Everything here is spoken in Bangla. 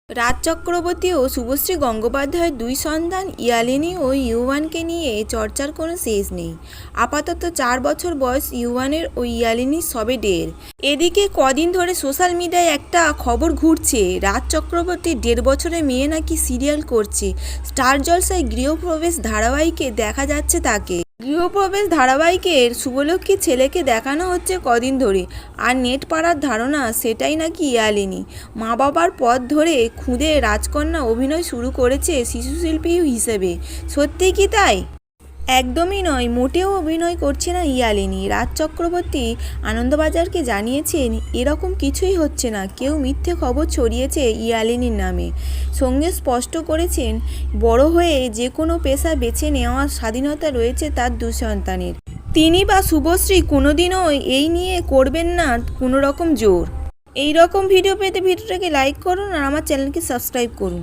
রাজ চক্রবর্তী ও শুভশ্রী গঙ্গোপাধ্যায়ের দুই সন্তান ইয়ালিনী ও ইউয়ানকে নিয়ে চর্চার কোনো শেষ নেই। আপাতত 4 বছর বয়স ইউয়ানের ও ইয়ালিনীর সবে 1.5। এদিকে কদিন ধরে সোশ্যাল মিডিয়ায় একটা খবর ঘুরছে, রাজ চক্রবর্তীর 1.5 বছরের মেয়ে নাকি সিরিয়াল করছে। স্টার জলসায় গৃহপ্রবেশ ধারাবাহিকে দেখা যাচ্ছে তাকে। গৃহপ্রবেশ ধারাবাহিকের শুভলক্ষ্মী ছেলেকে দেখানো হচ্ছে কদিন ধরে, আর নেট পাড়ার ধারণা সেটাই নাকি ইয়ালিনী। মা বাবার পথ ধরে খুদে রাজকন্যা অভিনয় শুরু করেছে শিশুশিল্পী হিসেবে। সত্যি কি তাই? একদমই নয়, মোটেও অভিনয় করছে না ইয়ালিনী। রাজ চক্রবর্তী আনন্দবাজারকে জানিয়েছেন, এরকম কিছুই হচ্ছে না, কেউ মিথ্যে খবর ছড়িয়েছে ইয়ালিনীর নামে। সঙ্গে স্পষ্ট করেছেন, বড় হয়ে যে কোনো পেশা বেছে নেওয়ার স্বাধীনতা রয়েছে তার 2 সন্তানের। তিনি বা শুভশ্রী কোনোদিনও এই নিয়ে করবেন না কোনো রকম জোর। এই রকম ভিডিও পেতে ভিডিওটাকে লাইক করুন আর আমার চ্যানেলকে সাবস্ক্রাইব করুন।